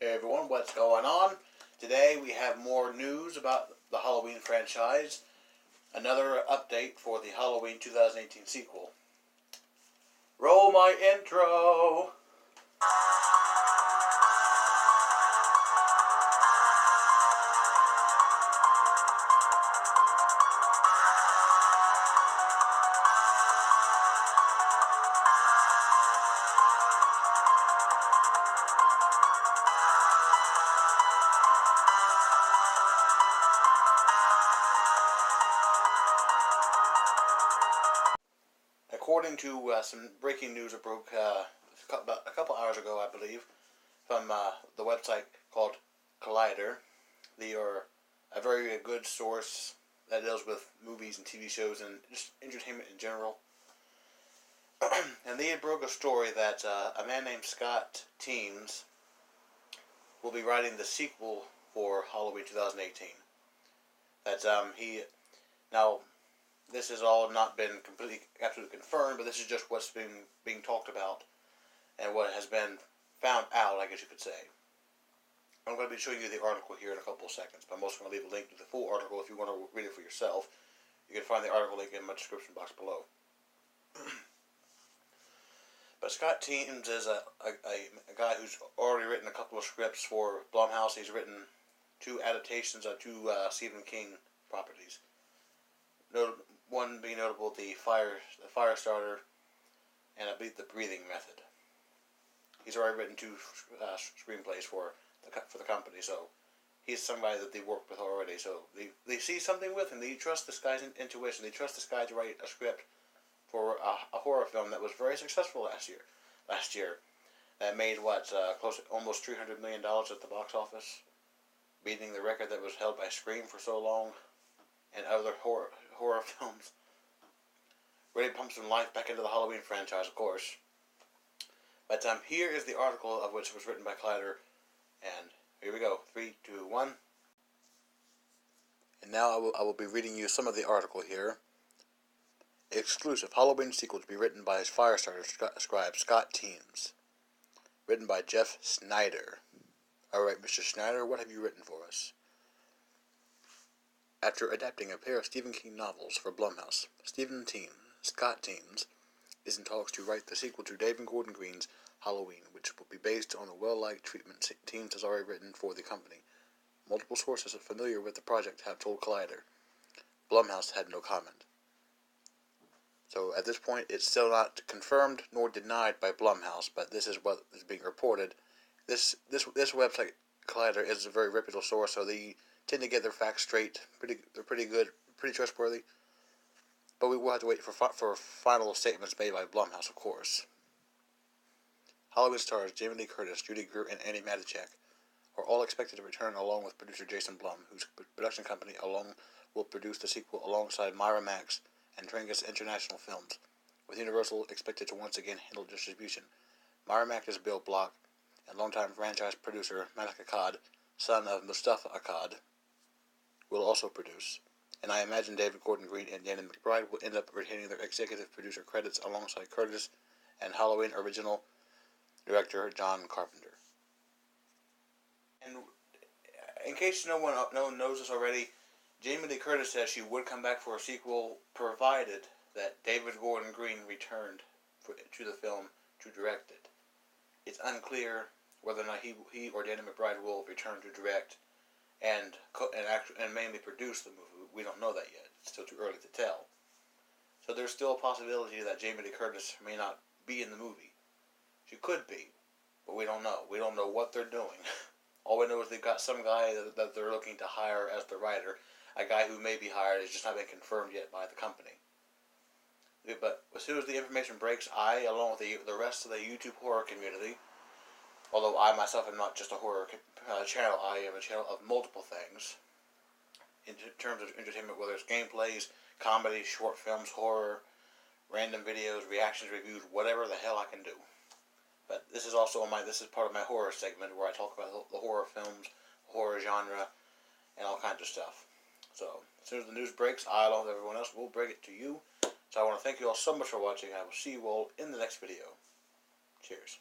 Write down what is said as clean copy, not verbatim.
Hey everyone, what's going on? Today we have more news about the Halloween franchise. Another update for the Halloween 2018 sequel. Roll my intro! According to some breaking news that broke about a couple hours ago, I believe, from the website called Collider. They are a very good source that deals with movies and TV shows and just entertainment in general. And they broke a story that a man named Scott Teems will be writing the sequel for Halloween 2018. That he now this has all not been completely absolutely confirmed, but this is just what's being talked about and what has been found out, I guess you could say. I'm going to be showing you the article here in a couple of seconds, but I'm also going to leave a link to the full article if you want to read it for yourself. You can find the article link in my description box below. But Scott Teems is a guy who's already written a couple of scripts for Blumhouse. He's written 2 adaptations of 2 Stephen King properties. One being notable, the Firestarter, and I believe The Breathing Method. He's already written 2 screenplays for the company, so he's somebody that they worked with already. So they see something with him. They trust this guy's intuition. They trust this guy to write a script for a horror film that was very successful last year, that made almost $300 million at the box office, beating the record that was held by Scream for so long, and other horror films. Really pumped some life back into the Halloween franchise, of course. But here is the article of which was written by Collider, and here we go. 3, 2, 1. And now I will be reading you some of the article here. Exclusive Halloween sequel to be written by his Firestarter scribe Scott Teems. Written by Jeff Snyder. Alright, Mr. Snyder, what have you written for us? After adapting a pair of Stephen King novels for Blumhouse, Scott Teems is in talks to write the sequel to David Gordon Green's Halloween, which will be based on the well-liked treatment Teems has already written for the company. Multiple sources familiar with the project have told Collider. Blumhouse had no comment. So at this point, it's still not confirmed nor denied by Blumhouse, but this is what is being reported. This website, Collider, is a very reputable source, so they tend to get their facts straight. They're pretty good, pretty trustworthy. But we will have to wait for final statements made by Blumhouse, of course. Halloween stars Jamie Lee Curtis, Judy Greer, and Annie Matichak are all expected to return, along with producer Jason Blum, whose production company will produce the sequel alongside Miramax and Trancas International Films, with Universal expected to once again handle distribution. Miramax's Bill Block and longtime franchise producer Malik Akkad, son of Mustafa Akkad, will also produce. And I imagine David Gordon Green and Danny McBride will end up retaining their executive producer credits alongside Curtis and Halloween original director John Carpenter. And in case no one knows this already, Jamie Lee Curtis says she would come back for a sequel provided that David Gordon Green returned to the film to direct it. It's unclear whether or not he or Danny McBride will return to direct and mainly produce the movie. We don't know that yet. It's still too early to tell. So there's still a possibility that Jamie Lee Curtis may not be in the movie. She could be, but we don't know. We don't know what they're doing. All we know is they've got some guy that they're looking to hire as the writer. A guy who may be hired has just not been confirmed yet by the company. But as soon as the information breaks, I, along with the rest of the YouTube horror community, although I myself am not just a horror channel, I am a channel of multiple things. In terms of entertainment, whether it's gameplays, comedy, short films, horror, random videos, reactions, reviews, whatever the hell I can do. But this is also this is part of my horror segment where I talk about the horror films, horror genre, and all kinds of stuff. So, as soon as the news breaks, I, along with everyone else, will bring it to you. So I want to thank you all so much for watching. I will see you all in the next video. Cheers.